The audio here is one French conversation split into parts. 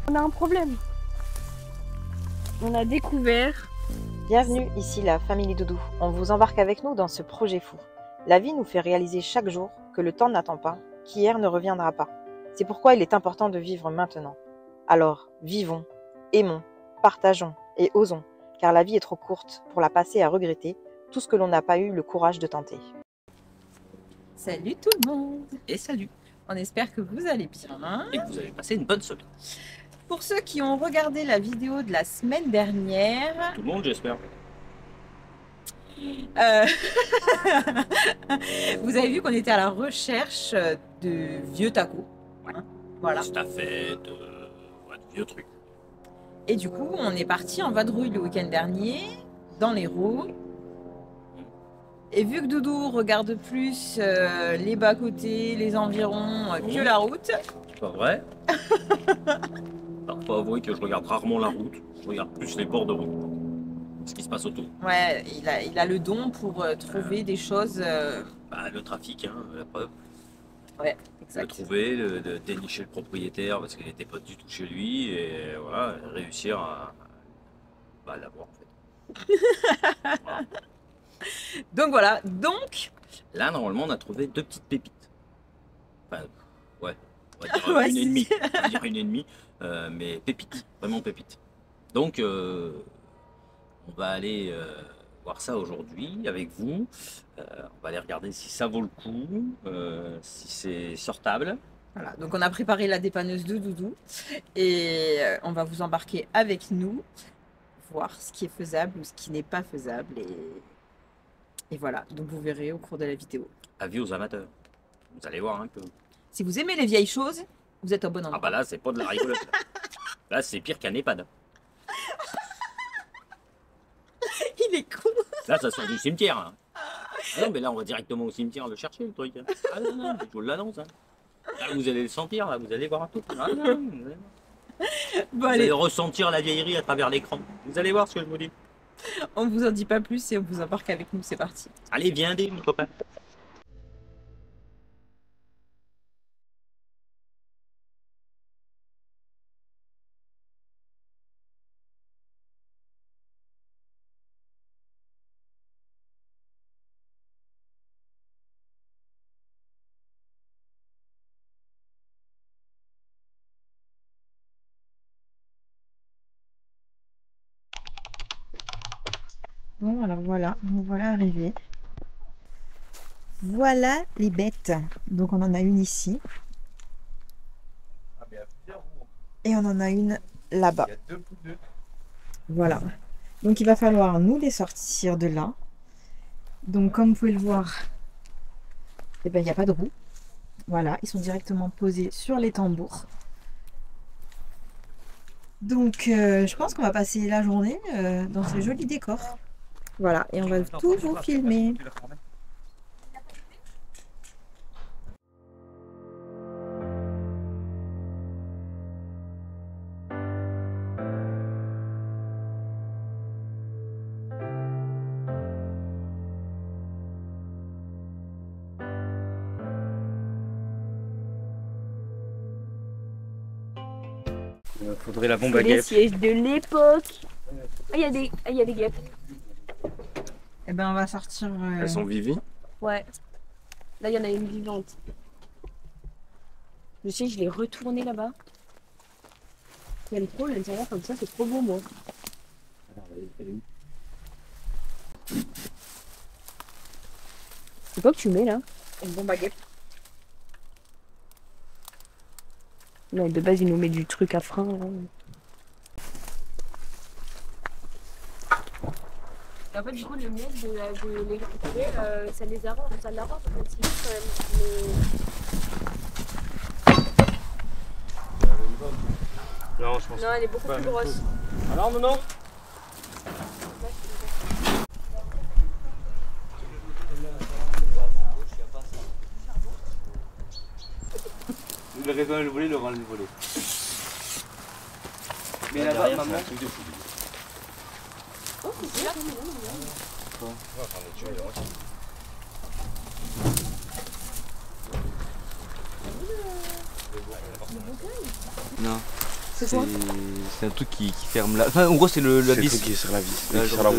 On a un problème. On a découvert... Bienvenue, ici la famille Doudou. On vous embarque avec nous dans ce projet fou. La vie nous fait réaliser chaque jour que le temps n'attend pas, qu'hier ne reviendra pas. C'est pourquoi il est important de vivre maintenant. Alors, vivons, aimons, partageons et osons, car la vie est trop courte pour la passer à regretter tout ce que l'on n'a pas eu le courage de tenter. Salut tout le monde et salut. On espère que vous allez bien. Et que vous avez passé une bonne semaine. Pour ceux qui ont regardé la vidéo de la semaine dernière, Tout le monde, j'espère. vous avez vu qu'on était à la recherche de vieux tacos. Hein, voilà. Tout à fait, de vieux trucs. Et du coup, on est parti en vadrouille le week-end dernier, dans l'Hérault. Et vu que Doudou regarde plus les bas-côtés, les environs que la route. C'est pas vrai. Alors, faut avouer que je regarde rarement la route. Je regarde plus les bords de route. Ce qui se passe autour. Ouais, il a le don pour trouver des choses. Bah, le trafic, hein, la preuve. Ouais, Le exact. trouver, de dénicher le propriétaire parce qu'il n'était pas du tout chez lui et voilà, réussir à l'avoir en fait. Voilà. Donc voilà, donc. Là, normalement, on a trouvé deux petites pépites. Enfin, ouais, on va dire Ouais, une et si. demie. On va dire une et demie, mais pépites, vraiment pépites. Donc, on va aller voir ça aujourd'hui avec vous. On va aller regarder si ça vaut le coup, si c'est sortable. Voilà, donc on a préparé la dépanneuse de Doudou et on va vous embarquer avec nous, voir ce qui est faisable ou ce qui n'est pas faisable. Et voilà, donc vous verrez au cours de la vidéo. Avis aux amateurs. Vous allez voir un peu. Si vous aimez les vieilles choses, vous êtes au bon endroit. Ah bah là, c'est pas de la rigolade. Là, c'est pire qu'un EHPAD. Il est con. Là, ça sort du cimetière. Hein. Ah non, mais là, on va directement au cimetière le chercher, le truc. Hein. Ah non, non, je vous l'annonce. Hein. Là, vous allez le sentir, là, vous allez voir un tout. Ah, non, Bon vous allez, allez ressentir la vieillerie à travers l'écran. Vous allez voir ce que je vous dis. on vous en dit pas plus et on vous embarque avec nous, c'est parti. Allez, viens, mon copain. Bon, alors voilà, nous voilà arrivés. Voilà les bêtes. Donc on en a une ici. Et on en a une là-bas. Voilà. Donc il va falloir nous les sortir de là. Donc comme vous pouvez le voir, eh ben, il n'y a pas de roue. Voilà, ils sont directement posés sur les tambours. Donc je pense qu'on va passer la journée dans ce joli décor. Voilà, et on va tout vous filmer. Il faudrait la bombe C'est à les guêpes. sièges de l'époque. Ah, il y a des guêpes. Eh ben on va sortir. Elles sont vivies. Ouais. Là, il y en a une vivante. Je sais, je l'ai retournée là-bas. J'aime trop l'intérieur comme ça, c'est trop beau, moi. C'est quoi que tu mets là? Une bombe à guêpes. Non, de base, il nous met du truc à frein. Là. Et en fait, du coup, le miel de les récupérer, ça les arrange, ça l'arrange. En fait, c'est juste, Non, je pense Non, elle est beaucoup plus grosse. Alors, non. Le raison et le volet, le rang le volet. Mais là-bas, maman. Oh, c'est là. Non. C'est quoi? C'est un truc qui ferme la. Enfin, en gros, c'est la C'est le vis. truc qui est sur la vis. Ouais, qui genre sur la roue.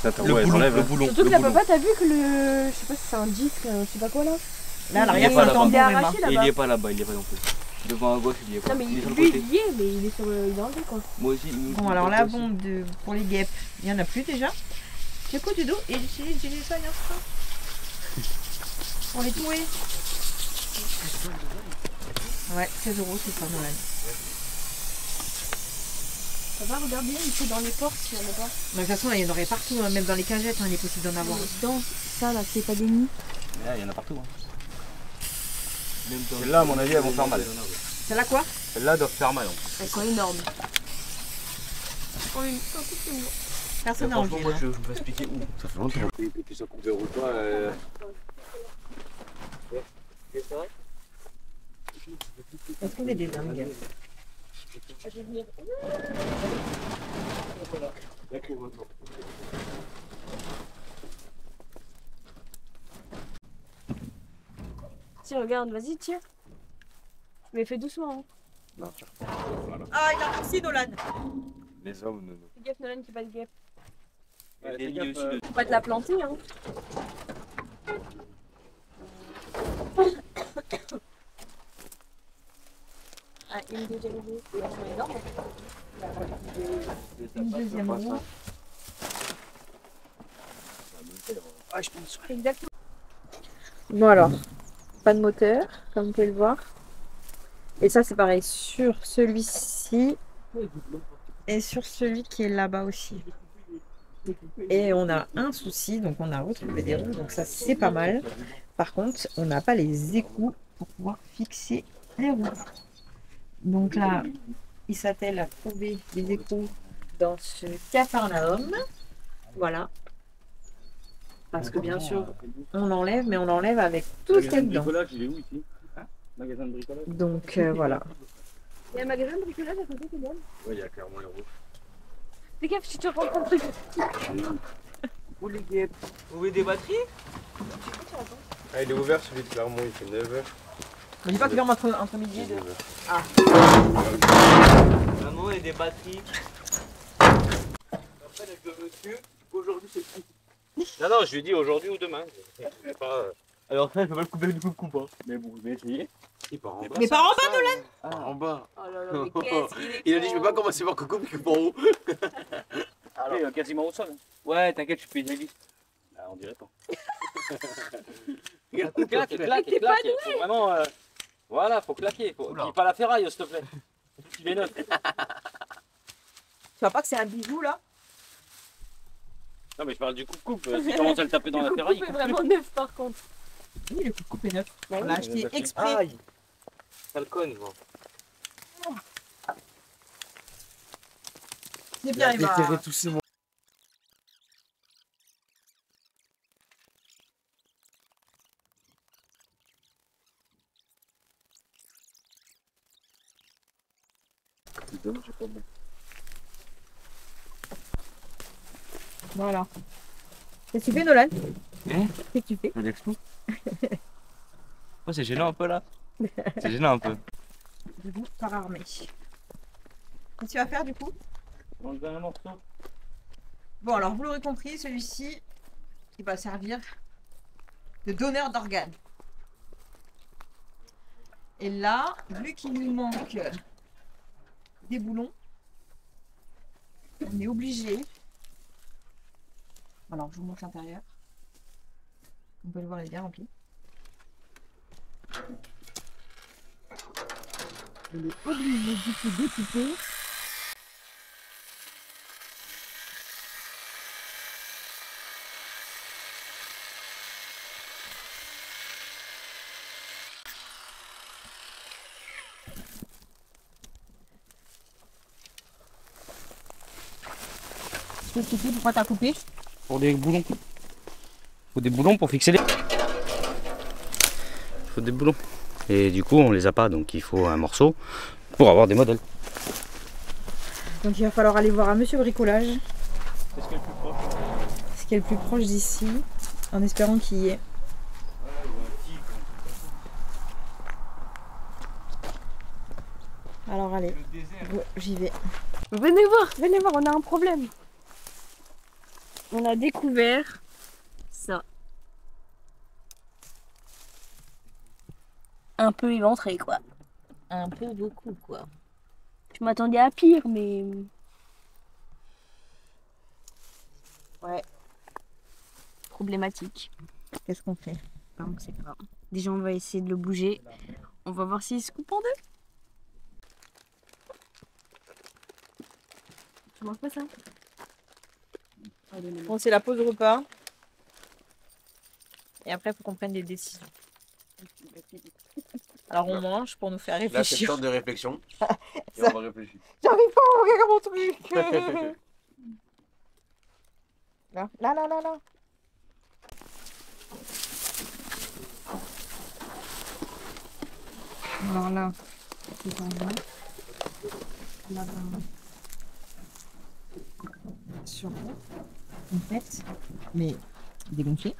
Le boulon, le boulon. Surtout que le là, boulon. papa, t'as vu que le. Je sais pas si c'est un disque, je sais pas quoi là. Là, à l'arrière, Il est c'est pas un là-bas. tambour, Il est Emma. arraché Et là-bas. il y est pas là-bas, il y est pas non plus. Devant à gauche, il y est pas. Non, mais Il est sur le lui, côté. il y est, mais il est sur le. Il est enlevé quoi. Moi aussi. Bon, alors la bombe pour les guêpes, il n'y en a plus déjà. J'ai quoi du dos et j'ai ça, il y a ça. Pour les touer. Ouais, 16 € c'est ça, Noël. Ça va, regarder, il faut dans les portes s'il y en a pas. Mais de toute façon, là, il y en aurait partout, hein, même dans les cagettes, hein, il est possible d'en avoir. Dans ça là, c'est pas des nids. Là, il y en a partout. Celles-là, à mon avis, elles vont faire mal. C'est là quoi? Celles-là doivent faire mal. En plus. Elles sont énormes. Oh, une petite mot. Personne n'a envie. Franchement, moi, Hein. je vais expliquer où. Ça fait longtemps. Et puis ça coupe ou pas. Est-ce qu'on est des dingues? Je vais venir. Tiens, regarde, vas-y, tiens. Mais fais doucement. Hein. Ah, il a réussi, Nolan. Les hommes, non. Fais gaffe, Nolan, qui pas de guêpe. Des lignes aussi de. Faut pas te la planter, hein. Ah, une deuxième roue. Elles sont énormes. Une deuxième roue. Ah, je pense. Exactement. Bon alors, pas de moteur, comme vous pouvez le voir. Et ça c'est pareil sur celui-ci et sur celui qui est là-bas aussi. Et on a un souci, donc on a retrouvé des roues, donc ça c'est pas mal. Par contre, on n'a pas les écrous pour pouvoir fixer les roues. Donc là, il s'attelle à trouver les écrous dans ce Capharnaüm. Voilà. Parce que bien sûr, on enlève, mais on enlève avec tout ce qu'il y a dedans. Bricolage, il est où ici? Magasin de bricolage? Donc voilà. Il y a un magasin de bricolage à côté, Kylian. Oui, il y a clairement les roues. Fais gaffe, tu te rends compte le truc. Où les guêpes? Vous voulez des batteries? Ah, il est ouvert celui de Clermont, il fait 9h. On dit pas qu'il ferme entre midi et deux. Maman, il y a des batteries. Après, avec le monsieur, aujourd'hui c'est le coup. Non, non, je lui ai dit aujourd'hui ou demain. Alors, ça, je peux pas le couper du coupe hein. Mais bon, je vais essayer. Il part en bas. Mais par en bas, Nolan. Ah, en bas. Oh là là, mais qu'est-ce qu'il est Il a dit je con. peux pas commencer par Coco puis que par haut. Alors, quasiment au sol. Ouais, t'inquiète, je suis spécialiste. Bah, on dirait pas. Claque, claque, claque. Faut vraiment. Voilà, faut claquer. Dis pas la ferraille, s'il te plaît. Il est neuf. Tu vois pas que c'est un bijou là? Non, mais je parle du coupe-coupe. Si tu commences à le taper dans la Le ferraille. coupe est vraiment neuf par contre. Oui, le coup de coupe est neuf. Bah On oui. l'a acheté exprès. Aïe. Ça le cogne, moi. C'est bien, il va. déterré tous ces mots. Voilà. Qu'est-ce que tu fais, Nolan? Hein? Qu'est-ce que tu fais? Je l'explose. Oh, c'est gênant un peu là. C'est gênant un peu. Du coup, par armée. Qu'est-ce que tu vas faire du coup? On enlever un morceau. Bon, alors vous l'aurez compris, celui-ci, il va servir de donneur d'organes. Et là, vu qu'il nous manque des boulons, on est obligé. Alors, je vous montre l'intérieur. On peut le voir, il est bien rempli. On est obligé du coup d'équiper. Qu'est-ce que tu fais? Pourquoi t'as coupé? Pour des boulons. Faut des boulons pour fixer les. Faut des boulons. Et du coup, on les a pas, donc il faut un morceau pour avoir des modèles. Donc il va falloir aller voir un monsieur bricolage, C'est ce qui est le plus proche. ce qui est le plus proche d'ici, en espérant qu'il y ait. Alors allez, Le désert. j'y vais. Venez voir, on a un problème. On a découvert ça. Un peu éventré, quoi. Un peu beaucoup, quoi. Je m'attendais à pire, mais... Ouais. Problématique. Qu'est-ce qu'on fait? On ne sait pas. Déjà, on va essayer de le bouger. On va voir s'il se coupe en deux. Tu manges pas ça? Bon, c'est la pause repas. Et après, il faut qu'on prenne des décisions. Alors, on mange pour nous faire Là, c'est le réfléchir. temps de réflexion. Et Ça- on va réfléchir. J'arrive pas à ouvrir mon truc. Là, là, là, là, là. Alors là, c'est en bas. Là-bas. Sur en fait, mais dégonflé.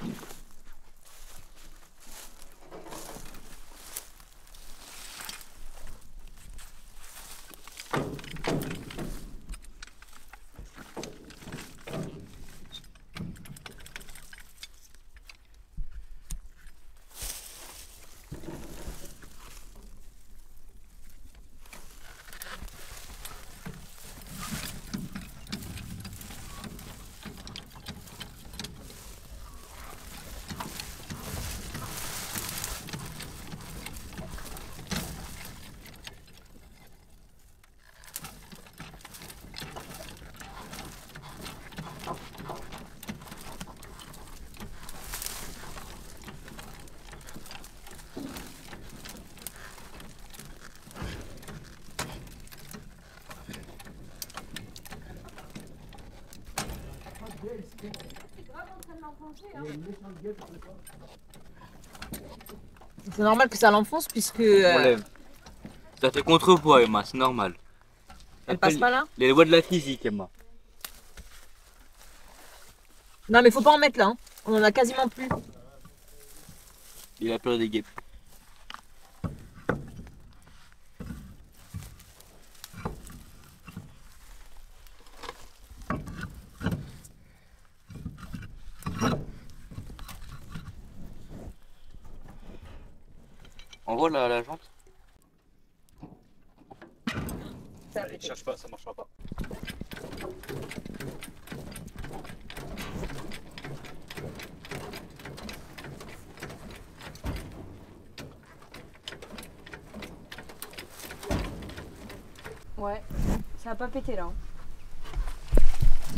C'est normal que ça l'enfonce puisque Ça fait contrepoids, Emma, c'est normal. elle passe pas là. Les lois de la physique, Emma. Non mais faut pas en mettre là. Hein. On en a quasiment plus. Il a peur des guêpes. On voit la jante. Allez, cherche pas, ça marchera pas. Ouais, ça a pas pété là.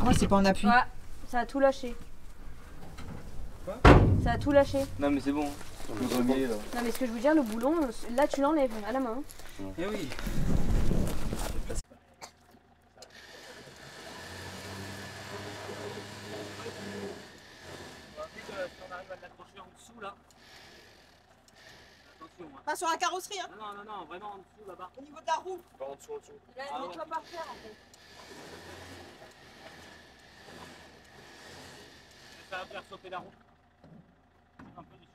Moi c'est pas en appui. Ouais, ça a tout lâché. Quoi? Ça a tout lâché. Non mais c'est bon. Le grenier là. Non mais ce que je veux dire, le boulon, là tu l'enlèves à la main. Eh oui. On arrive à l'accrocher en dessous là. Attention. Hein. Pas sur la carrosserie hein. Non, vraiment en dessous là-bas. Au niveau de la roue. Pas en dessous, en dessous. Là, Ah ouais. mets-toi par terre en fait. Ça va faire sauter la roue. Un peu dessus.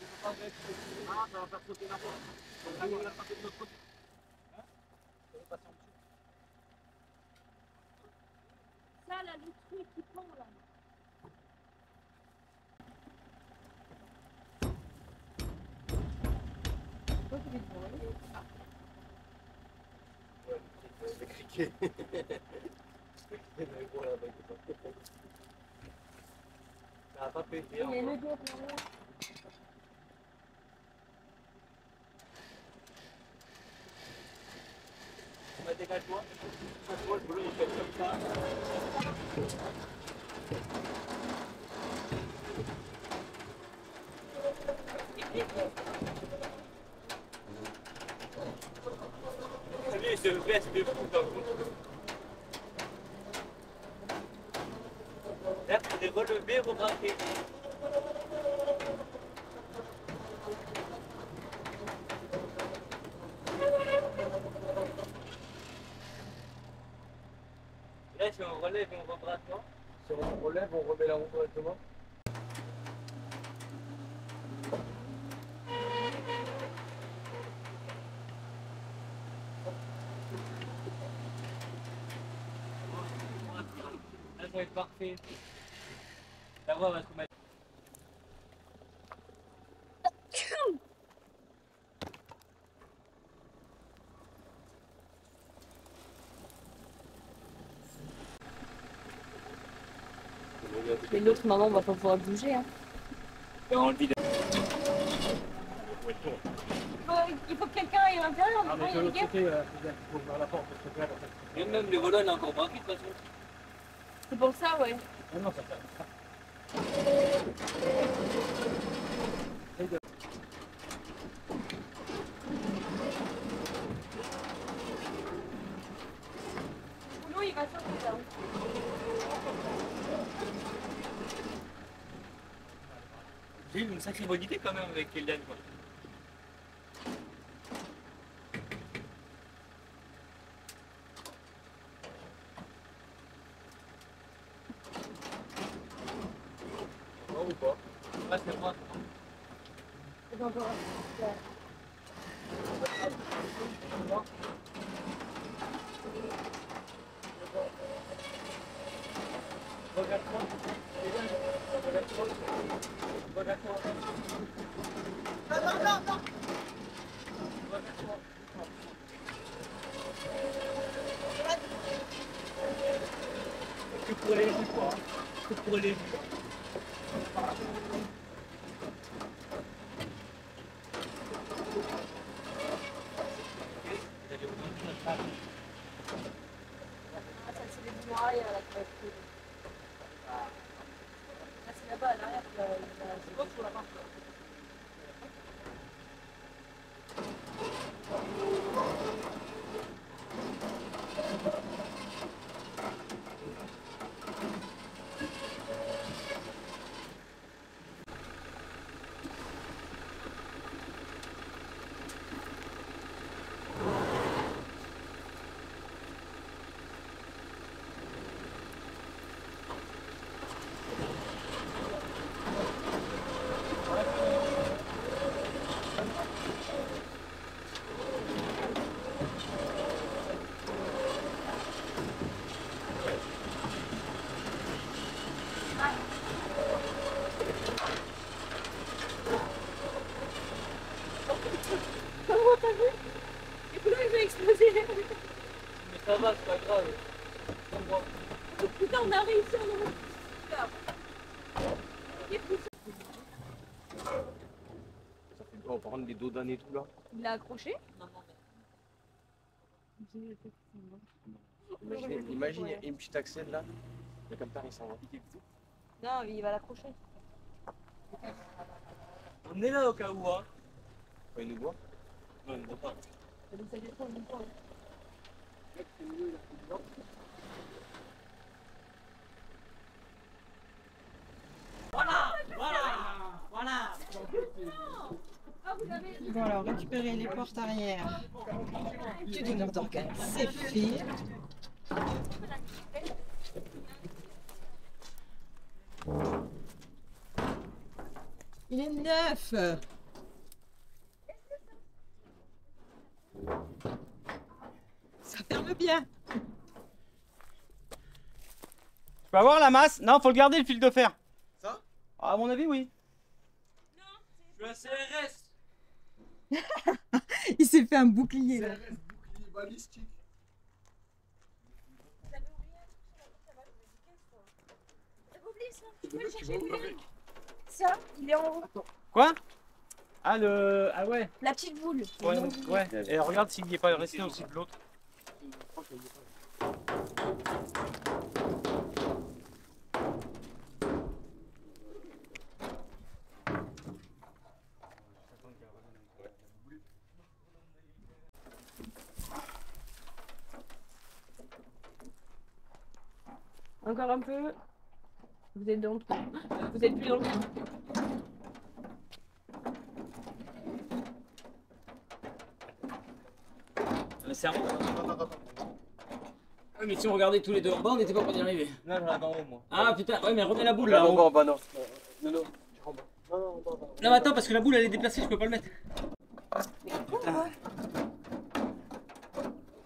Je peux pas mettre. Ah, ça va faire sauter la roue. On va la passer de l'autre côté. Hein? Ça va passer en dessous. Ça là, le truc qui pend là. C'est criqué. Ça va pas péter. Il y a le gars là. On va dégage-toi. Dégage-toi, le boulot il fait comme ça. Lui il se baisse de fou dans le coup. Là, il est relevé, rebraqué. Là, si on relève et on rebraque, non? Si on relève, on remet la roue correctement. son est parfait. La voix va se mettre. Mais l'autre maman va pas pouvoir bouger. Hein. Il faut que quelqu'un aille à l'intérieur. Ah, mais de l'autre côté, il faut ouvrir la porte. Et même les volets, on est encore braqués de toute façon. C'est pour ça, ouais. Ah non, ça fait. Boulot, il va sortir là. J'ai eu une sacrée bonne idée quand même avec Eliane. Quoi. Ou pas? Ouais, c'est moi. C'est pas encore. Regarde-moi. Regarde-moi. Regarde-moi. Non. Regarde-moi. Que pour les joues, quoi. Que pour les joues. Ah, ça c'est les murailles à la crève. Ah, c'est là-bas à l'arrière. C'est pas sur la marque. Comment t'as vu? Et puis là, il va exploser. Mais ça va, c'est pas grave. Oh putain, on a réussi à le refaire. Ça fait quoi? On va prendre les dos d'âne et tout là. Il l'a accroché? Imagine, il y a une petite axelle là. Et comme ça, il s'en va. Non, il va l'accrocher. On est là au cas où, hein. Ouais, il nous voit. Non, il ne voit pas. Ça descend, il descend. Voilà. Bon alors, récupérer les portes arrière du donneur d'organes, c'est fait. Il est neuf. Ça ferme bien. Tu peux avoir la masse? Non, faut le garder le fil de fer. Ça? À mon avis, oui. Non, je suis un CRS. Il s'est fait un bouclier là. CRS bouclier balistique. Ça, il est en haut. Quoi? Ah, ah ouais. La petite boule. Ouais, ouais. Et regarde s'il n'y est pas resté aussi de l'autre. Encore un peu. Vous êtes dans le trou. Vous êtes plus dans le trou. C'est un Oui, mais si on regardait tous les deux en bas, on n'était pas pour y arriver. Là, j'en ai en haut, moi. Ah putain, ouais, mais remets la boule là. Là, En en bas, haut. en bas, non. Non, non. En bas. Non, non, en bas, en bas. Non, mais attends, parce que la boule elle est déplacée, je peux pas le mettre.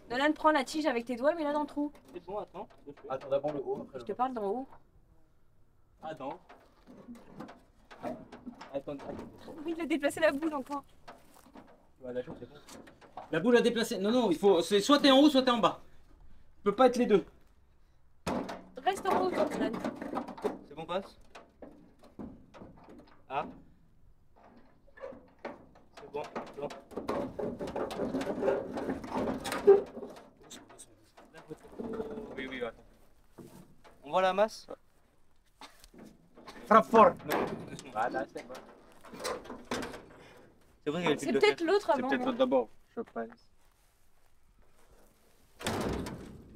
Non, Nolan, prends la tige avec tes doigts, mets-la dans le trou. C'est bon, attends. Attends d'abord le haut, après Je le te parle d'en haut. bas. Attends. Attends. Oui, il a déplacé la boule encore. Voilà, c'est bon. La boule a déplacé. Non, non, il faut. C'est soit t'es en haut, soit t'es en bas. Tu peux pas être les deux. Reste en haut, Nolan. C'est bon, passe. Ah. C'est bon. C'est bon. Oui, oui, attends. On voit la masse. Frappe fort. Voilà, c'est bon. C'est vrai qu'il y a le fil C'est de peut-être fer. l'autre C'est avant. peut-être non l'autre d'abord, je pense.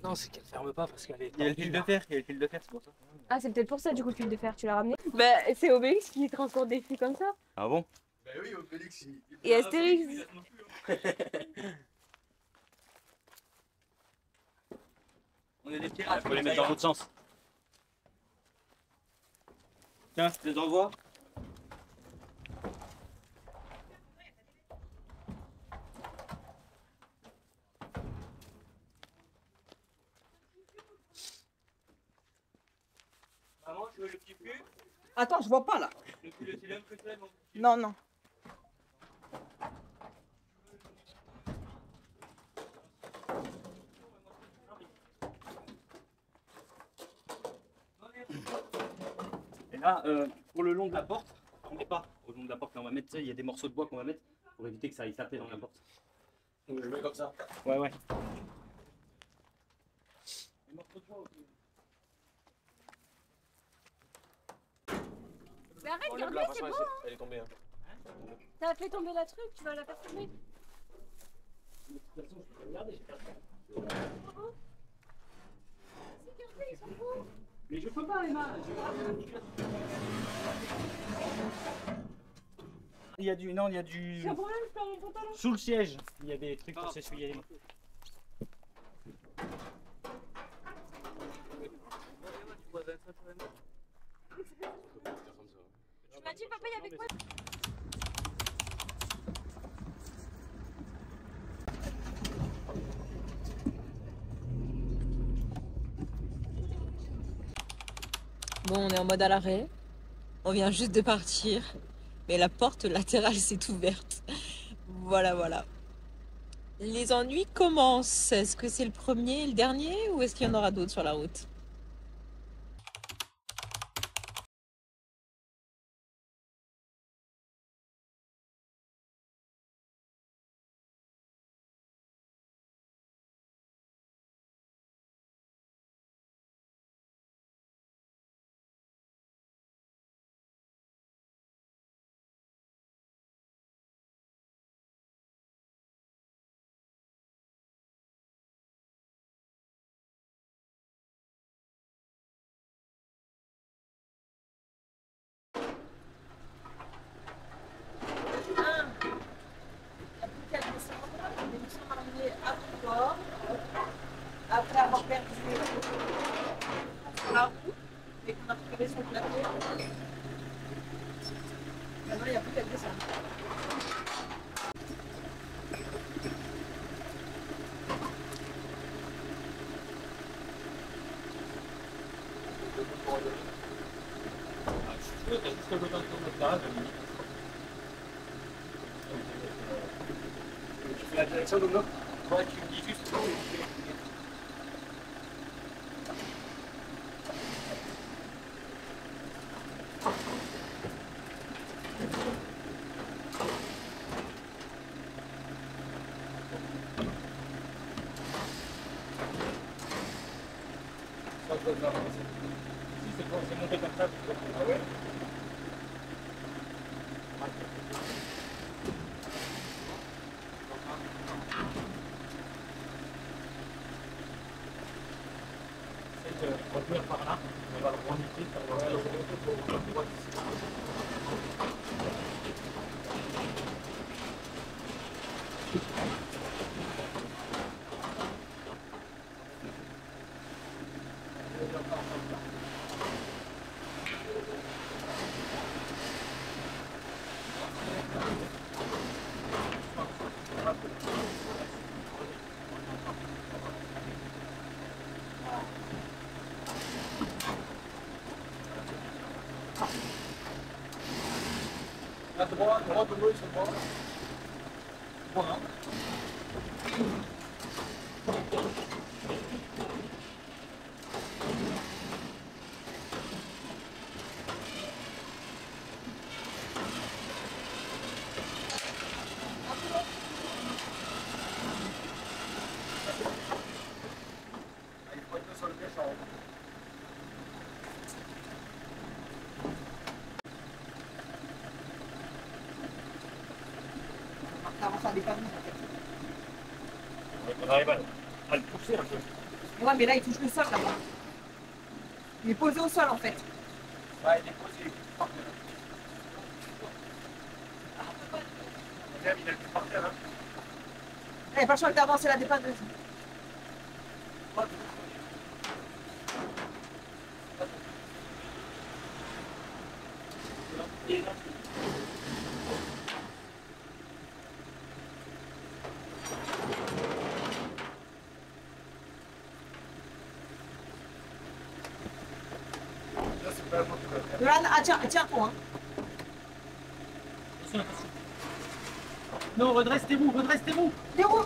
Non, c'est qu'elle ferme pas parce qu'elle est. Il y a le fil de fer, il y a le fil de fer, c'est pour ça. Ah, c'est peut-être pour ça, du coup, le fil de fer, tu l'as ramené. Bah, c'est Obélix qui transporte des fils comme ça. Ah bon? Bah oui, Obélix, il. Et Astérix. On est des pieds, il faut les mettre dans l'autre sens. Tiens, je te les envoie. Maman, tu veux le petit cul? Attends, je vois pas là. Le cylindre que tu as, mon petit cul. Non, non. Et là, pour le long de la porte, on met pas au long de la porte. Là, on va mettre, tu sais, il y a des morceaux de bois qu'on va mettre pour éviter que ça aille taper dans la porte. Donc je mets comme ça. Ouais, ouais. Les morceaux de bois aussi. Mais arrête, On garde-le, lève c'est là, bon. elle est tombée. Hein. T'as fait tomber la truc, tu vas la faire tomber. De toute façon, je peux regarder. C'est gardé, ils sont beaux. Mais je peux pas, les mains. Il y a du. Non, il y a du. C'est un problème, je perds mon pantalon. Sous le siège, il y a des trucs pour s'essuyer les mains. Tu m'as dit, papa, il y avait quoi? Bon, on est en mode à l'arrêt. On vient juste de partir. Mais la porte latérale s'est ouverte. Voilà, voilà. Les ennuis commencent. Est-ce que c'est le premier et le dernier ou est-ce qu'il y en aura d'autres sur la route? Nous sommes arrivés à Port après avoir perdu sur la route et qu'on a retrouvé son plateau. Maintenant, il n'y a plus qu'à descendre. Tu fais la direction de l'autre. Ouais, tu me dis juste. C'est monté comme ça. Ah ouais? À droite, gauche, à droite. Voilà. Ça dépanne. On arrive à le pousser un peu. Ouais, mais là, il touche le sol là-bas. Il est posé au sol en fait. Ouais, il est posé. Il a le pied par terre. Il n'y a pas le choix d'avancer la dépanneuse. Yolan, ah, tiens-toi. Hein. Non, redressez-vous, redressez-vous. T'es où?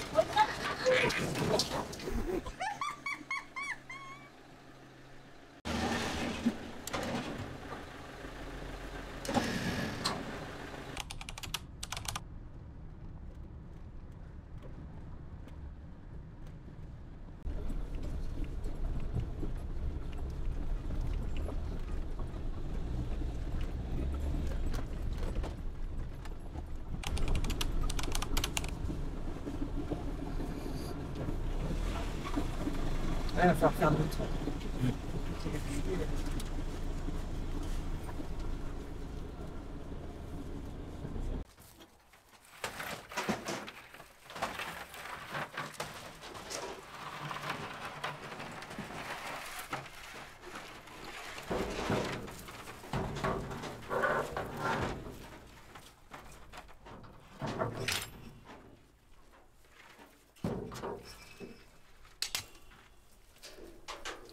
Ouais, il va falloir faire d'autres.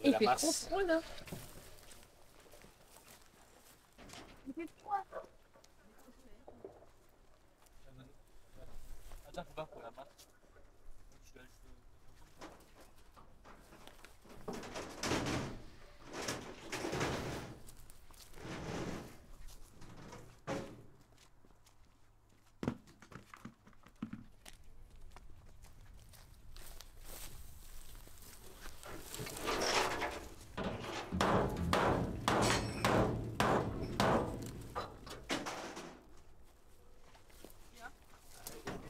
Il fait trop froid là. Il fait froid. Attends, faut pas pour la masse.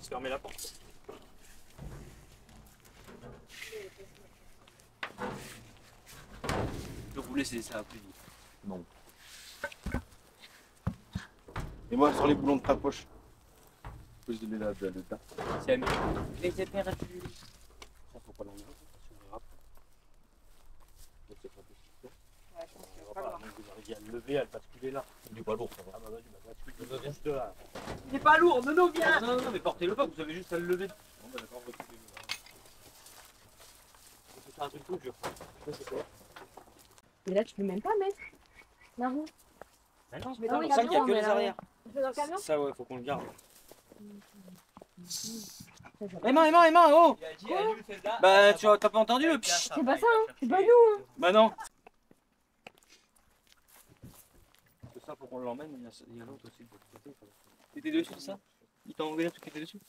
Se fermer la porte. Je voulais laisser ça plus vite. Non. Et moi, sur les boulons de ta poche. Faut que je donne la date. C'est amis. Les températures. Ça, faut pas l'enlever. Ça se verra. Donc, c'est pas possible. Ouais, je pense qu'il va On va falloir. pas. Vous arrivez à le lever, à le basculer là. Il est pas lourd. Ah bah vas-y, bah bascule juste là. Il est pas lourd, non, viens. Non, non, non, mais portez-le pas, vous avez juste à le lever. Bon, bah d'accord, reculez-le là. C'est un truc tout dur. Ça, c'est quoi? Mais là, tu peux même pas mettre la roue. Ah non, Mais c'est non, il pour a ça qu'il y a besoin, que mais les là, arrières. Tu fais dans le camion? Ça, ouais, faut qu'on le garde. Emma, oh! Bah, t'as pas entendu le pchit? C'est pas ça, hein. C'est pas nous. Bah non. C'est ça, faut qu'on l'emmène, il y a l'autre aussi de l'autre côté. T'étais dessus, c'est ça? Il t'a envoyé un truc qui était dessus?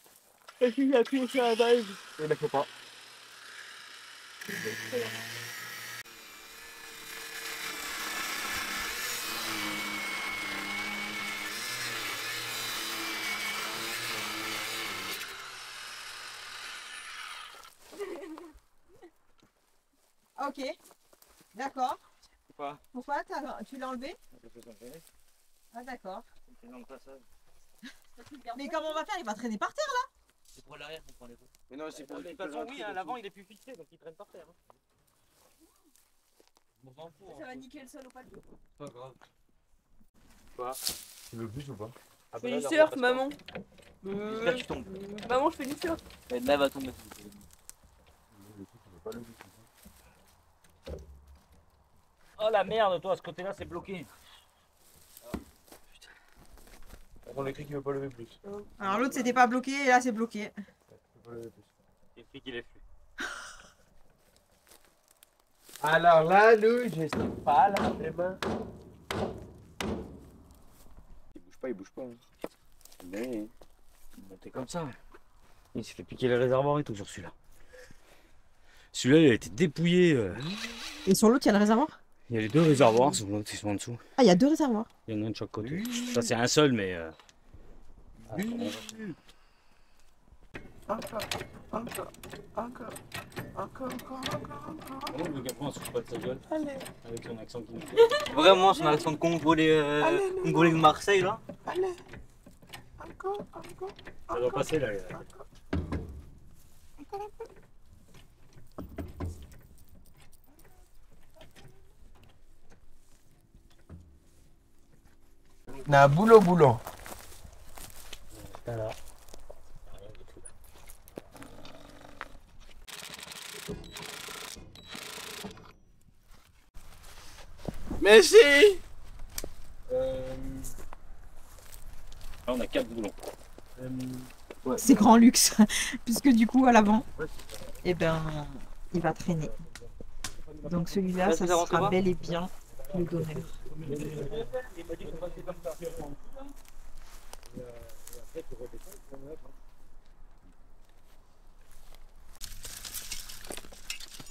Et puis il a appuyé sur la valve. Eh ben, faut pas. Ok, d'accord. Pourquoi? Pourquoi tu l'as enlevé? Ça peut s'entraîner. Ah d'accord. C'est dans le passage. Mais comment on va faire? Il va traîner par terre. C'est pour l'arrière qu'on prend les roues. Mais non, c'est pour De toute façon, oui, hein, l'avant il est plus fixé, donc il traîne par terre. Hein. On s'en fout. Ça va niquer le sol au palais. Pas grave. Tu veux plus ou pas? Ah, Je fais là, du la surf, roue passe maman. pas. Là, tu tombes. Maman, je fais du surf. Là, elle va tomber. Oh la merde, toi, à ce côté-là, c'est bloqué. On écrit qu'il veut pas lever plus. Alors l'autre c'était pas bloqué et là c'est bloqué. Il veut pas lever plus. Il écrit qu'il est flux. Alors là, nous, je sais pas là, les mains. Il bouge pas. Hein. Mais... Monter comme ça. Il s'est fait piquer les réservoirs et tout sur celui-là. Celui-là, il a été dépouillé. Et sur l'autre il y a le réservoir? Il y a les deux réservoirs, sur l'autre, ils sont en dessous. Ah, il y a deux réservoirs. Il y en a un de chaque côté. Ça, c'est un seul, mais. Encore. Vraiment, le gars, on se fout pas de sa gueule. Avec son accent qui nous fait. Vraiment, son accent de Congolais, Congolais de Marseille, là. Ça doit passer là. Na boulot. Voilà. Merci. Là, on a 4 boulons. C'est grand luxe. Puisque du coup à l'avant, eh ben, il va traîner. Donc celui-là, ça sera bel et bien le donneur.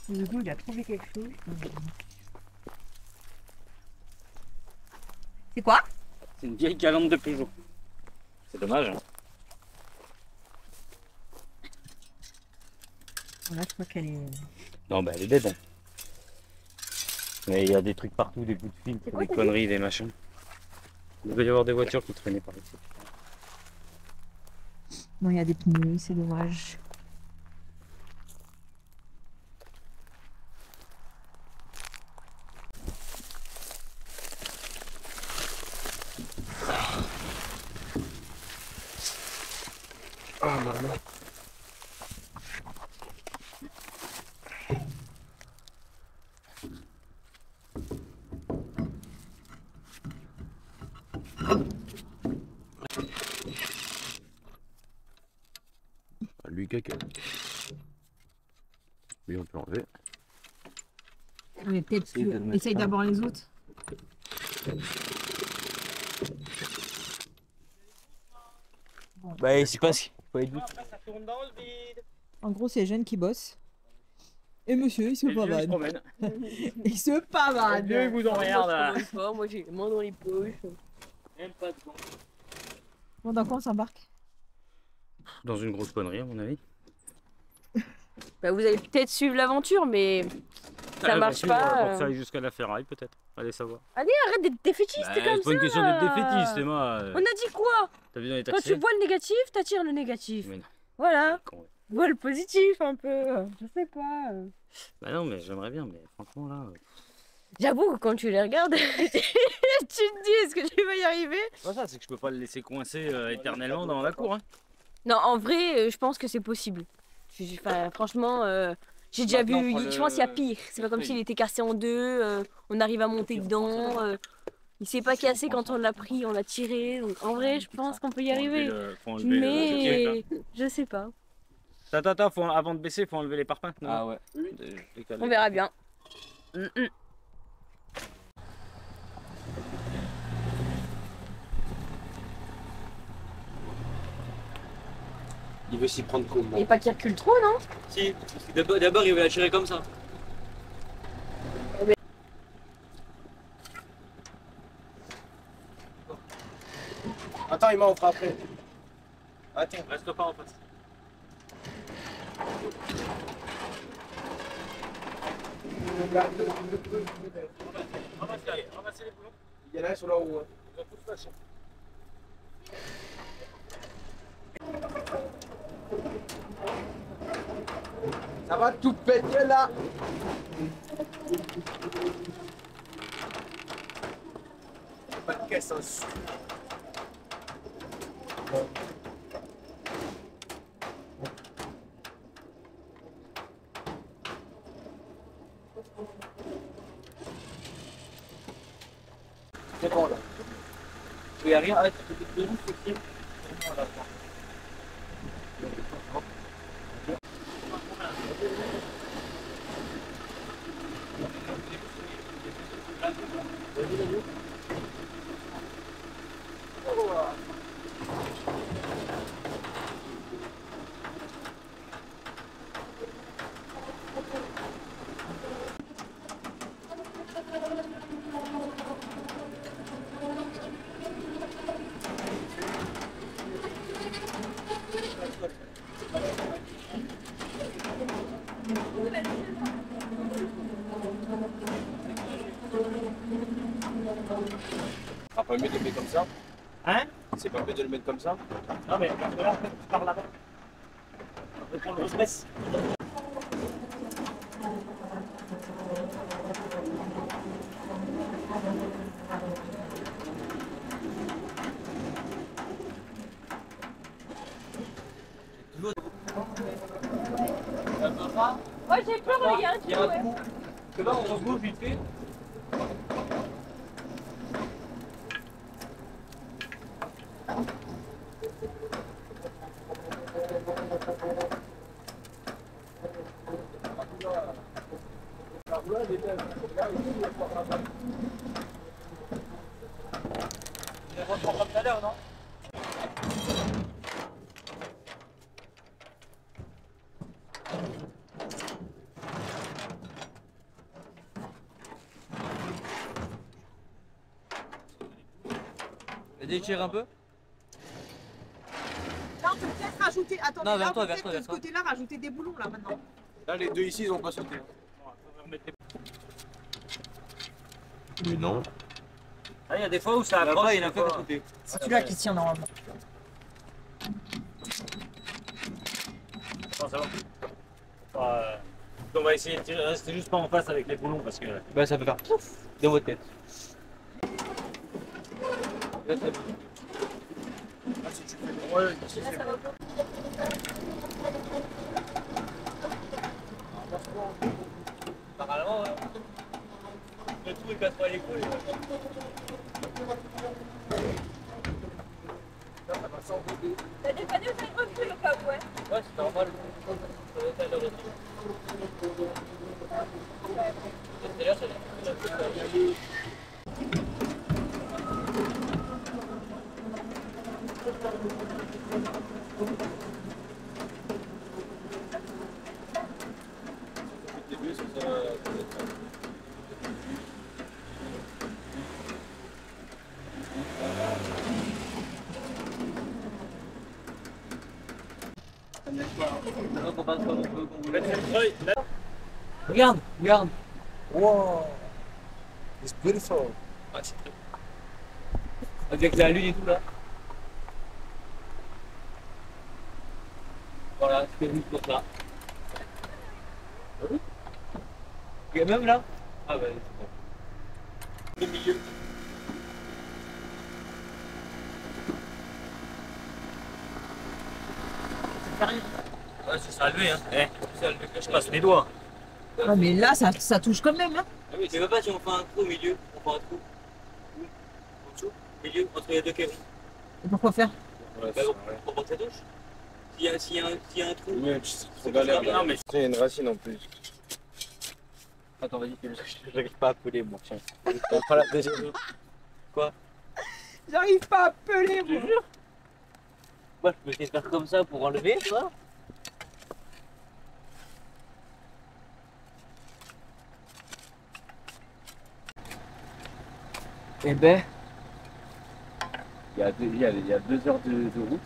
Le goût, il a trouvé quelque chose. C'est quoi? C'est une vieille calandre de Peugeot. C'est dommage. Hein. Là, je crois qu'elle est. Non, bah elle est bête. Hein. Mais il y a des trucs partout, des bouts de fil, des conneries, des machins. Il doit y avoir des voitures qui traînaient par ici. Non, il y a des pneus, c'est dommage. Ah maman. Lui caca. Lui on peut enlever. Mais peut-être que... Essaye d'abord les autres. Bah, il sait pas ce qu'il faut être. En gros, c'est les jeunes qui bossent. Et monsieur, il se pavane. promène. Il se pavane. Dieu, il vous emmerde. Moi j'ai les mains dans les poches. Même pas de gants. Bon, dans quoi on s'embarque? Dans une grosse connerie, à mon avis. Bah vous allez peut-être suivre l'aventure, mais ça marche Pour pas. que ça aille jusqu'à la ferraille, peut-être. Allez savoir. Arrête d'être défaitiste Bah, comme c'est pas une ça. question d'être défaitiste, Emma. On a dit quoi? T'as vu dans les Quand taxis tu vois le négatif, t'attires le négatif. Mais non. Voilà. Con. Vois le positif un peu. Je sais pas. Bah non, mais j'aimerais bien, mais franchement là. J'avoue que quand tu les regardes, tu te dis est-ce que tu vas y arriver? C'est pas ça, c'est que je peux pas le laisser coincer éternellement dans la cour. Hein. Non, en vrai, je pense que c'est possible. Enfin, franchement, j'ai déjà Maintenant, vu. prends Je le- pense qu'il y a pire. C'est pas comme Oui. s'il était cassé en deux. On arrive à monter dedans. Il s'est pas cassé quand on l'a pris, on l'a tiré. Donc, en vrai, je pense qu'on peut y arriver. Faut enlever Mais je sais pas. Attends, avant de baisser, faut enlever les parpaings. Non Ah ouais. On verra bien. Il veut s'y prendre comment? Et pas qu'il recule trop, non? Si, d'abord il veut la tirer comme ça. Attends, il m'a offert après. Attends. Reste pas en face. Ramassez les boulons. Il y en a un sur là haut. Ils ont tous lâché. Ça va tout péter là. Pas de caisse en dessous. C'est bon là. peux y aller. Ah, tu peux te donner ce qui est. Ah, pas mieux de le mettre comme ça? Hein? C'est pas mieux de le mettre comme ça? Non, mais parce que là, en fait, tu pars là-bas. On prend le stress. Moi j'ai peur, il y a un Il y a un trou. Que là, on rebouge vite fait. On les reprend comme tout à l'heure, non? Déchire un peu. Là, on peut peut-être rajouter. Attendez, Non, là, vers on toi, peut vers peut-être toi, de vers ce toi. côté-là rajouter des boulons là maintenant. Là, les deux ici, ils ont pas sauté. Mais non. Ah, il y a des fois où ça accroche, il y en a fait de côté. C'est celui-là qui tient normalement. Non, ça va. On va essayer de rester juste pas en face avec les boulons parce que. Bah, ça peut faire pouf dans votre tête. Là, ça- Ah, si tu fais. Ouais, si c'est bon. Normalement, le trou il casse pas les couilles. T'as dépanné ou t'as refait au cas où, ouais? Ouais, c'est normal. Ça doit être à l'heure. D'ailleurs, Au début, c'est ça. donc on passe comme on peut, comme vous voulez. Là, Regarde, regarde. Wow! It's beautiful! Ah, c'est très beau. Avec la lune et tout là. Voilà, c'est juste pour ça. Il y a même là. Ah bah c'est bon. Le milieu. Ouais, c'est salué hein. Eh, C'est salué. je passe mes doigts. Ah, mais là, ça touche quand même. Hein. Ah oui, tu veux pas si on fait un trou au milieu, on fait un trou. En dessous, milieu, entre les deux cailloux. Et pourquoi faire? Ouais, Bah, pour pas que ça touche. S'il y a un trou. mais c'est trop galère. Non, mais- il y a une racine en plus. Attends, vas-y, j'arrive pas à appeler moi. Tiens. On fera la deuxième. Quoi? J'arrive pas à peler, moi. Moi, je peux essayer de faire comme ça pour enlever, tu vois. Eh ben, Il y a 2 heures de route.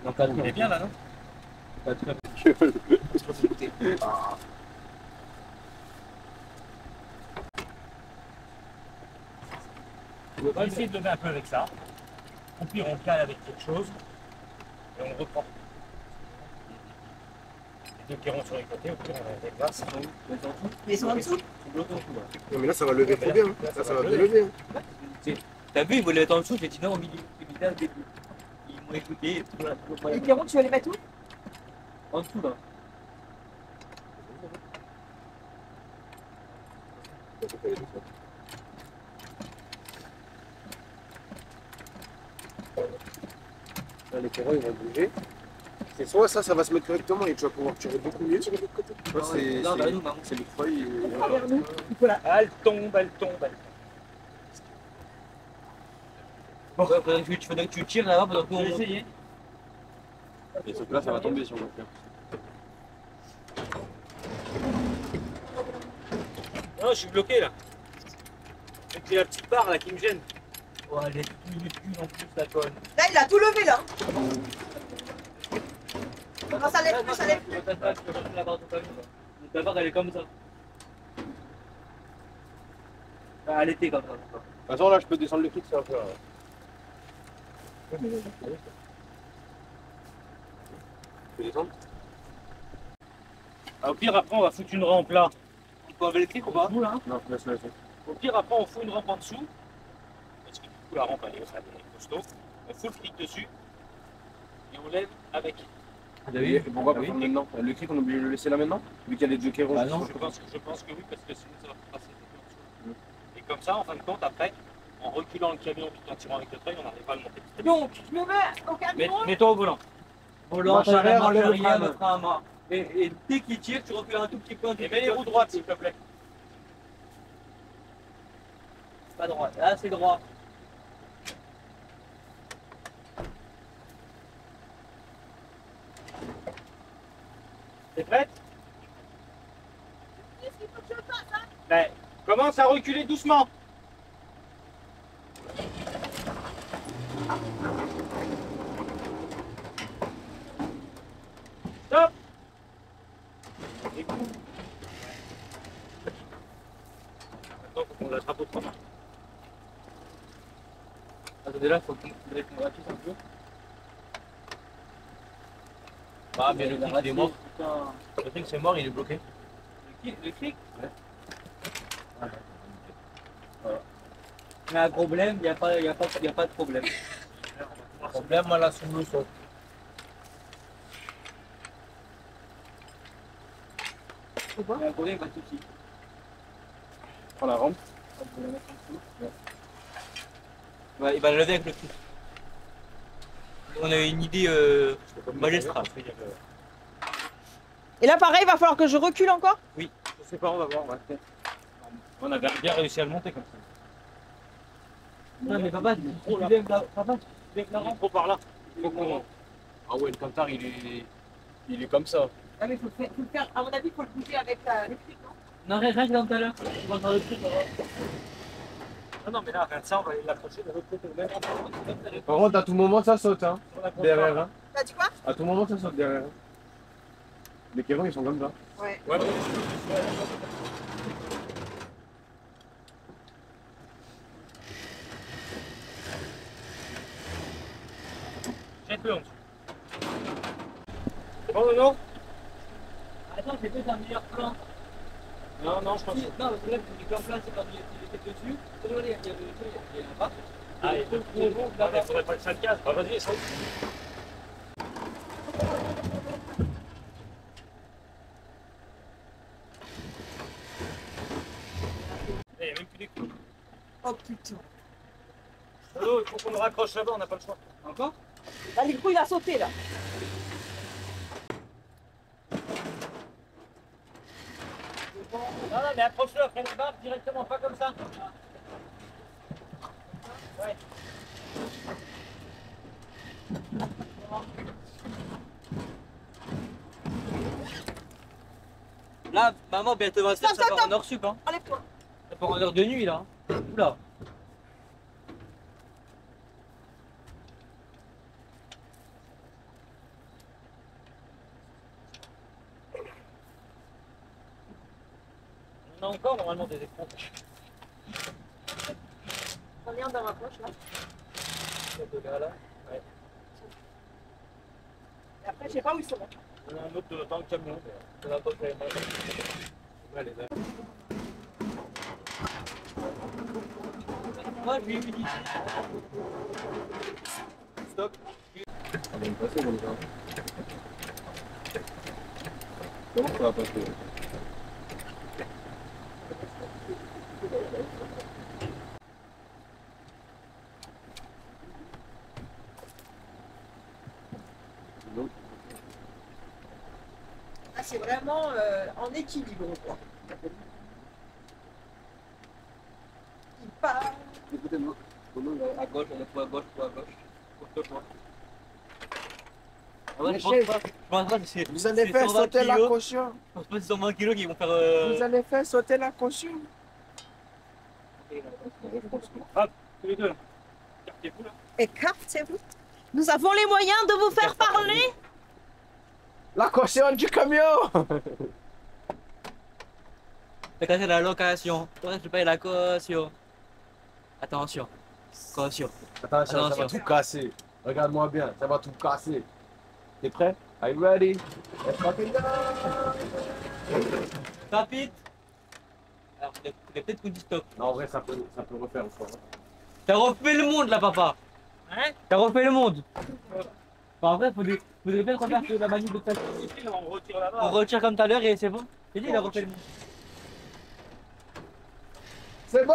non, pas On est bien là, non? pas de On va essayer de lever un peu avec ça. Au pire, on cale avec quelque chose. Et on reprend. Les deux qui rentrent sur les côtés, au pire, on les glace. Mais ils sont en dessous. Non, mais là, ça va lever trop bien. Ça va bien lever. Hein. T'as vu, ils voulaient être en dessous, j'ai dit non au milieu. J'ai mis là au début. Ils m'ont écouté. Les pierrons, tu vas les mettre où? En dessous là. Là, les terreaux, ils vont bouger. C'est soit ça va se mettre correctement et tu vas pouvoir tirer beaucoup mieux. Soit c'est Non, bah, nous, maman. c'est les feuilles. Elle tombe, elle tombe, elle tombe. Bon, faudrait que tu tires là-bas pendant que nous, on monte. Essayer. Et sauf que là, ça va tomber si on va faire. Non, je suis bloqué là. C'est la petite barre là qui me gêne. Oh, elle est tout minuscule en plus, la conne. Là, il a tout levé, là. Non, ça lève plus, ça lève plus. La barre de famille, là. La barre, elle est comme ça. Elle était comme ça. De toute façon, là, je peux descendre le kit, ça va faire. Je peux descendre. Au pire, après, on va foutre une rampe là. On peut enlever le clic ou pas? Nous là. Non, laisse. Au pire, après, on fout une rampe en dessous. Parce que du coup, la rampe, elle est costaud. On fout le fric dessus. Et on lève avec. Et pourquoi pas maintenant? Le cric, on est obligé de le laisser là maintenant? Vu qu'il y a des jokers rouges. Bah non. Je pense que oui, parce que sinon, ça va passer en dessous. Et comme ça, en fin de compte, après, en reculant le camion puis en tirant avec le train, on n'arrive pas à le monter. Donc, je me mets au camion. Mets-toi au volant. Volant, Marche arrière, enlève le arrière, frein. le frein à main. Et dès qu'il tire, tu recules un tout petit peu. Et mets les roues droites, s'il te plaît. Pas droite. Là, c'est droit. T'es prête? Qu'est-ce qu'il faut que je fasse, hein? Ben, commence à reculer doucement. Stop. Et coup. Maintenant, faut qu'on l'attrape autrement. Attendez, là, faut qu'on ratisse un peu. Ah, mais le clic, il est mort. Le clic, c'est mort, il est bloqué. Le clic? Ouais. Voilà. Il y a un problème, il n'y a pas de problème. Problème, là, sur le sol. Il y a un problème, pas de souci. Prends la rampe. Ouais, il va le lever avec le clic. On a une idée magistrale. Et là, pareil, il va falloir que je recule encore? Je sais pas, on va voir. Ouais. On a bien réussi à le monter comme ça. Non, mais papa, tu lèves la rampe. Trop par là. Faut qu'on- Ah ouais, le cantar, il est comme ça. Ah, mais faut le faire, à mon avis, il faut le bouger avec les flics, non? Non, rien que dans tout à l'heure. On va faire le truc. Non, mais là, regarde ça, on va aller l'accrocher de l'autre côté. Même Par contre, à tout moment, ça saute, hein. Derrière, hein. T'as dit quoi? À tout moment, ça saute derrière. Les kérons, ils sont comme ça. Ouais. Ouais. Jette-le en dessous. C'est bon, Nono? Attends, c'est peut-être un meilleur plan. Non, non, je pense Non, parce que là, le plan plat, c'est quand il était dessus. Regardez, il y a là-bas. Ah, il faudrait pas que ça le casse. Ah, vas-y, essaye. Il n'y a même plus d'écrou. Oh putain. Nono, il faut qu'on le raccroche là-bas, on n'a pas le choix. Encore? Là, l'écrou, il a sauté, là. Non, non, mais approche-le après les barres directement, pas comme ça. Ouais. Là, maman, bientôt 20h, Stop, ça stop, part en heure sup. Hein. Enlève-toi. Ça part en heure de nuit, là. Oula. On a encore normalement des écrans. On est en dans ma poche, là. Là. Ouais. Et après, je sais pas où ils sont. On a un autre dans le camion. On a pas fait mal. Ouais, les airs. Moi, je lui ai dit. Stop. Ça va me passer comme ça. Comment ça va passer? c'est vraiment en équilibre, quoi. Il part. Écoutez-moi. À gauche, on est à gauche, à gauche. Gauche. Ah ouais, Mais je pense pas que c'est. Vous allez c'est faire 120 sauter la kilos. caution. Je pense pas que c'est 120 kilos qui vont faire. Vous allez faire sauter la caution. Hop, tous les deux là. Écartez-vous là. Écartez-vous. Nous avons les moyens de vous faire parler. La caution du camion. T'as cassé la location. Toi, je paye la caution. Attention. Caution. Attention, ça va Attention. tout casser. Regarde-moi bien, ça va tout casser. T'es prêt? Are you ready? Let's fucking go! Rapide. Alors, il y a peut-être coup du stop. Non, en vrai, ça peut refaire une fois. T'as refait le monde là, papa. Hein? T'as refait le monde. Enfin, en vrai, faudrait bien refaire que la manip de ta. On retire là-bas. On retire comme tout à l'heure et c'est bon. J'ai dit, il a refait le monde. C'est bon!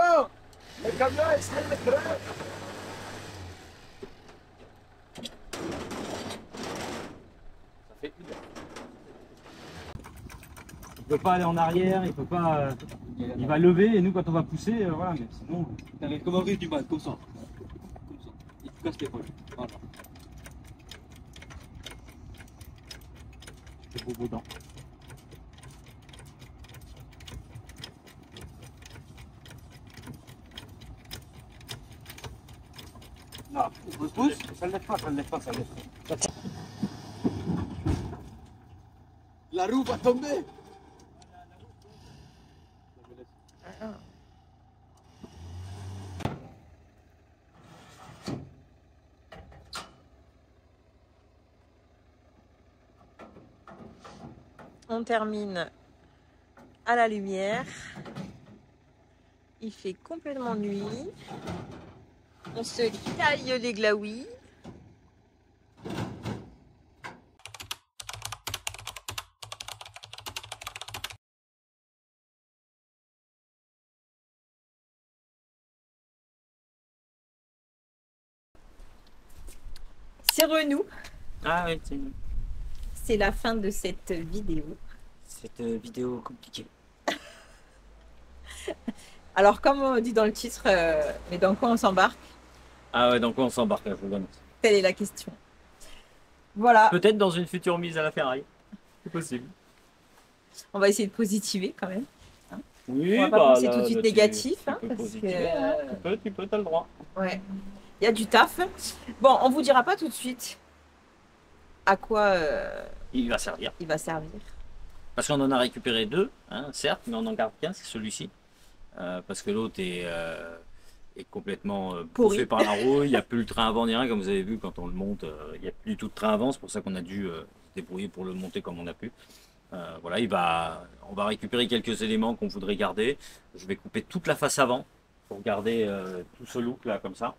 Le camion est sur le creux. Ça fait une heure. Il peut pas aller en arrière, il peut pas. Il va lever et nous quand on va pousser, voilà, mais sinon. T'arrives comme un russe du mal, comme ça. Comme ça. Et tu casses l'épaule. Voilà. C'est beau dents. Non, pousse, ça ne lève pas, ça ne lève pas, ça ne lève pas. La roue va tomber. On termine à la lumière. Il fait complètement nuit. On se taille les glaouis. C'est Renou. Ah oui, C'est la fin de cette vidéo. cette vidéo compliquée. Alors, comme on dit dans le titre, mais dans quoi on s'embarque? Ah ouais, dans quoi on s'embarque là, je vous l'annonce. Telle est la question. Voilà, Peut-être dans une future mise à la ferraille. C'est possible. on va essayer de positiver quand même. Oui, On va pas penser tout de suite négatif, tu hein, peux parce positiver, que- hein. Tu peux, t'as le droit. Ouais, il y a du taf. Bon, on vous dira pas tout de suite à quoi Il va servir. il va servir. Parce qu'on en a récupéré deux, hein, certes, mais on en garde qu'un, c'est celui-ci. Parce que l'autre est complètement Pourri. bouffé par la rouille. Il n'y a plus le train avant ni rien, comme vous avez vu quand on le monte. Il n'y a plus du tout de train avant, c'est pour ça qu'on a dû se débrouiller pour le monter comme on a pu. Voilà, on va récupérer quelques éléments qu'on voudrait garder. Je vais couper toute la face avant pour garder tout ce look là comme ça.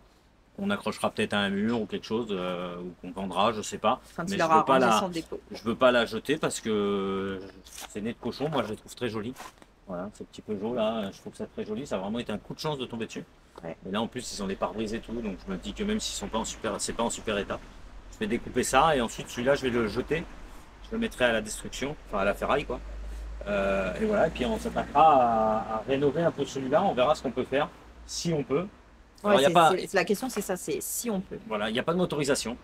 On accrochera peut-être à un mur ou quelque chose, ou qu'on vendra, je sais pas. Quand Mais il je aura veux pas rangé son dépôt. Je veux pas la jeter parce que c'est nez de cochon, moi je les trouve très jolis. Voilà, ce petit Peugeot là, je trouve ça très joli, ça a vraiment été un coup de chance de tomber dessus. Ouais. Et là en plus ils ont les pare-brises et tout, donc je me dis que même s'ils sont pas en super, c'est pas en super état. Je vais découper ça et ensuite celui-là je vais le jeter, je le mettrai à la destruction, enfin à la ferraille quoi. Et voilà, et puis on s'attaquera à rénover un peu celui-là, on verra ce qu'on peut faire, si on peut. Alors, Ouais, y a pas, la question c'est ça, c'est si on peut. voilà, il n'y a pas de motorisation.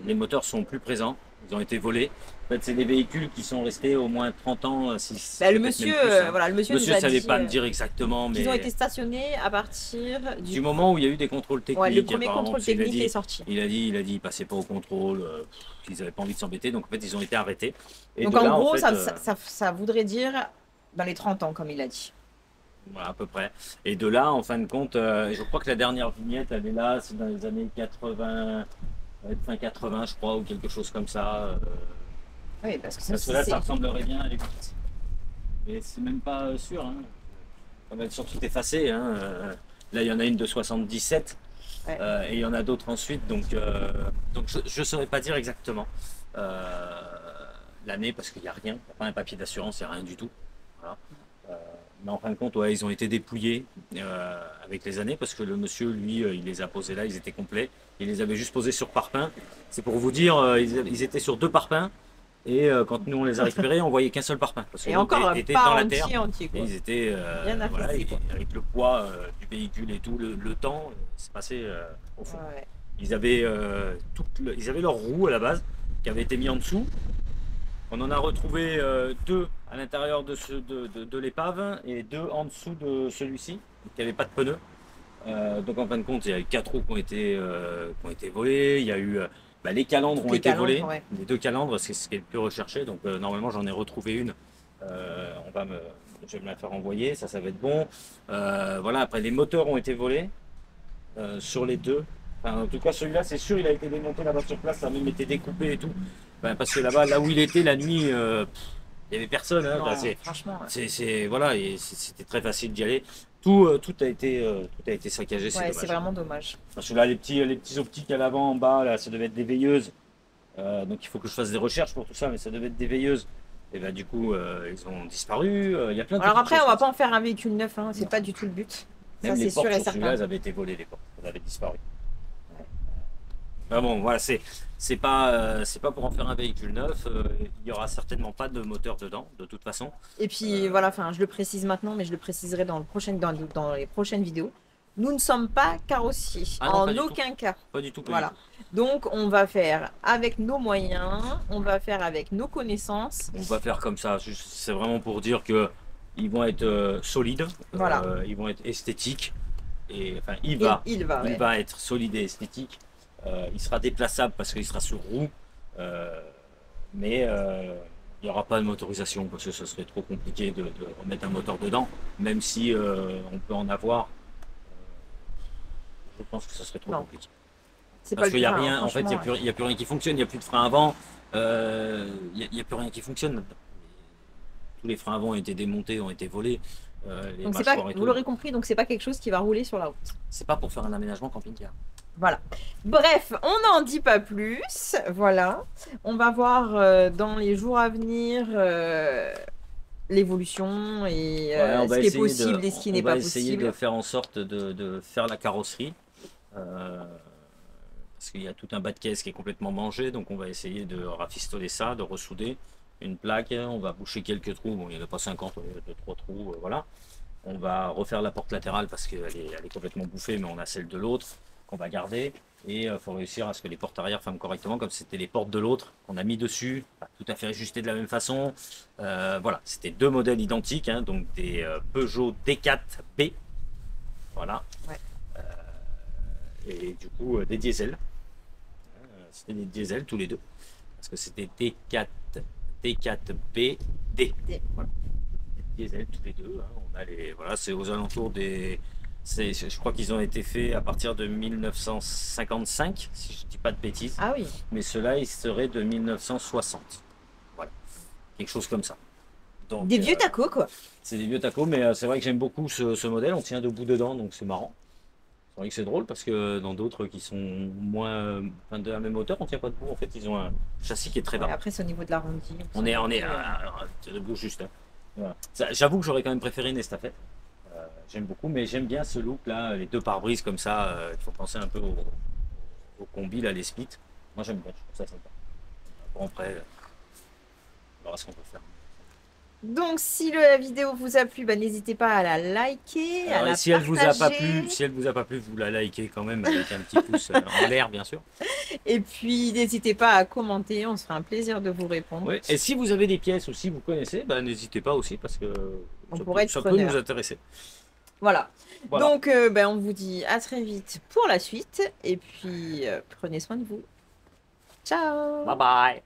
Les moteurs sont plus présents, ils ont été volés. En fait, c'est des véhicules qui sont restés au moins 30 ans. Bah, le peut-être monsieur, même plus, hein. voilà, le monsieur, Monsieur nous ne a savait dit pas me dire exactement, mais qu'ils ont été stationnés à partir du moment où il y a eu des contrôles techniques. Ouais, le premier apparemment, contrôle parce qu'il a technique dit- est sorti. Il a dit, ils passaient pas au contrôle, qu'ils n'avaient pas envie de s'embêter, donc en fait ils ont été arrêtés. Et Donc de en là, gros, fait, ça voudrait dire dans les 30 ans, comme il a dit. voilà, à peu près. Et de là, en fin de compte, je crois que la dernière vignette, elle est là, c'est dans les années 80, fin 80, je crois, ou quelque chose comme ça. Oui, parce que Parce que là, ça ressemblerait bien à l'écoute. Mais c'est même pas sûr. Hein. Ça va être surtout effacé. Hein. Là, il y en a une de 77 Ouais. et il y en a d'autres ensuite. Donc je ne saurais pas dire exactement l'année parce qu'il n'y a rien. Il n'y a pas un papier d'assurance, il n'y a rien du tout. Voilà. Mais en fin de compte, ouais, ils ont été dépouillés avec les années parce que le monsieur, lui, il les a posés là, ils étaient complets. Il les avait juste posés sur parpaing. C'est pour vous dire, ils étaient sur 2 parpaings. Et quand nous on les a récupérés, on voyait qu'un seul parpaing. Parce que Et l'autre encore était pas dans la terre. entier, quoi. Et ils étaient, Bien voilà, affaissés, et quoi. avec le poids du véhicule et tout, le temps, c'est passé au fond. Ouais. Ils avaient, ils avaient leur roue à la base, qui avait été mis en dessous. On en a retrouvé deux à l'intérieur de l'épave et deux en dessous de celui-ci, qui n'avait pas de pneus. Donc en fin de compte, il y a eu 4 roues qui ont été volées. Il y a eu les calandres ont Les été calandres, volés. ouais. Les 2 calandres, c'est ce qui est le plus recherché. Donc normalement, j'en ai retrouvé une. Je vais me la faire envoyer. Ça va être bon. Voilà. Après, les moteurs ont été volés sur les deux. Enfin, en tout cas, celui-là, c'est sûr, il a été démonté là-bas sur place. Ça a même été découpé et tout. Enfin, parce que là-bas, là où il était la nuit, il n'y avait personne. Hein. Non, Enfin, franchement, voilà, et c'était très facile d'y aller. Tout a été saccagé, c'est ouais, dommage. c'est vraiment dommage. Parce que là, les petits optiques à l'avant, en bas, là, ça devait être des veilleuses. Donc il faut que je fasse des recherches pour tout ça, mais ça devait être des veilleuses. Et ben du coup, ils ont disparu. Il y a plein de Alors petites après, choses on va comme pas en faire un véhicule neuf, hein. C'est Non. pas du tout le but. ça. Ça, Même c'est les sûr portes et sur celui-là, certain. elles avaient été volées, les portes. Elles avaient disparu. Ben bon, voilà, c'est pas pour en faire un véhicule neuf. Il y aura certainement pas de moteur dedans, de toute façon. Et puis voilà, enfin, je le précise maintenant, mais je le préciserai dans les prochaines vidéos. Nous ne sommes pas carrossiers, Ah non, en pas du tout. aucun cas. Pas du tout. Pas Voilà. Donc, on va faire avec nos moyens, on va faire avec nos connaissances. On va faire comme ça. C'est vraiment pour dire que ils vont être solides. Voilà. Ils vont être esthétiques. Et enfin, Il il va être solide et esthétique. Il sera déplaçable parce qu'il sera sur roue. Mais il n'y aura pas de motorisation parce que ce serait trop compliqué de remettre un moteur dedans. Même si on peut en avoir. Je pense que ce serait trop Non. compliqué. C'est pas Parce le qu'il n'y a cas, hein, rien, en fait, il franchement. n'y a plus rien qui fonctionne, il n'y a plus de frein avant, il n'y a plus rien qui fonctionne là-dedans. Tous les freins avant ont été démontés, ont été volés. Les Donc c'est pas, mâchoires et vous tout. l'aurez compris, donc c'est pas quelque chose qui va rouler sur la route. C'est pas pour faire un aménagement camping-car. Voilà. Bref, on n'en dit pas plus. Voilà. On va voir dans les jours à venir l'évolution et Ouais, on ce va qui est essayer possible et ce qui n'est on va pas essayer possible. de faire en sorte de faire la carrosserie. Parce qu'il y a tout un bas de caisse qui est complètement mangé, donc on va essayer de rafistoler ça, de ressouder une plaque. On va boucher quelques trous. Bon, il n'y en a pas 50, il y a 2-3 trous. Voilà. On va refaire la porte latérale parce qu'elle elle est complètement bouffée, mais on a celle de l'autre qu'on va garder. Et il faut réussir à ce que les portes arrière ferment correctement, comme c'était les portes de l'autre qu'on a mis dessus, pas tout à fait ajustées de la même façon. Voilà, c'était 2 modèles identiques, hein, donc des Peugeot D4B. Voilà. Ouais. Et du coup, des diesels. C'était des diesels tous les deux. Parce que c'était D4B, D. Voilà. Diesel tous les deux. Hein. On a les, voilà, c'est aux alentours des. Je crois qu'ils ont été faits à partir de 1955, si je ne dis pas de bêtises. Ah oui. Mais ceux-là, ils seraient de 1960. Voilà. Quelque chose comme ça. Donc, Des vieux tacos, quoi. c'est des vieux tacos, mais c'est vrai que j'aime beaucoup ce modèle. On tient debout dedans, donc c'est marrant. C'est vrai que c'est drôle parce que dans d'autres qui sont moins enfin, de la même hauteur, on tient pas debout. En fait, ils ont un châssis qui est très bas. Et après, c'est au niveau de l'arrondi. On est debout juste. Hein. Voilà. J'avoue que j'aurais quand même préféré une estafette. J'aime beaucoup, mais j'aime bien ce look là, les 2 pare-brises comme ça. Il faut penser un peu au combi, là, les spits. Moi j'aime bien, je trouve ça sympa. Bon, après, on verra ce qu'on peut faire. Donc, si la vidéo vous a plu, bah, n'hésitez pas à la liker, à Alors, la et si elle vous a pas partager. plu, si elle vous a pas plu, vous la likez quand même avec un petit pouce en l'air, bien sûr. Et puis, n'hésitez pas à commenter, on se fera un plaisir de vous répondre. Ouais. Et si vous avez des pièces ou si vous connaissez, bah, n'hésitez pas aussi parce que On ça, pourrait être ça peut preneur. nous intéresser. Voilà. Voilà. Donc, ben, on vous dit à très vite pour la suite. Et puis, prenez soin de vous. Ciao. Bye bye.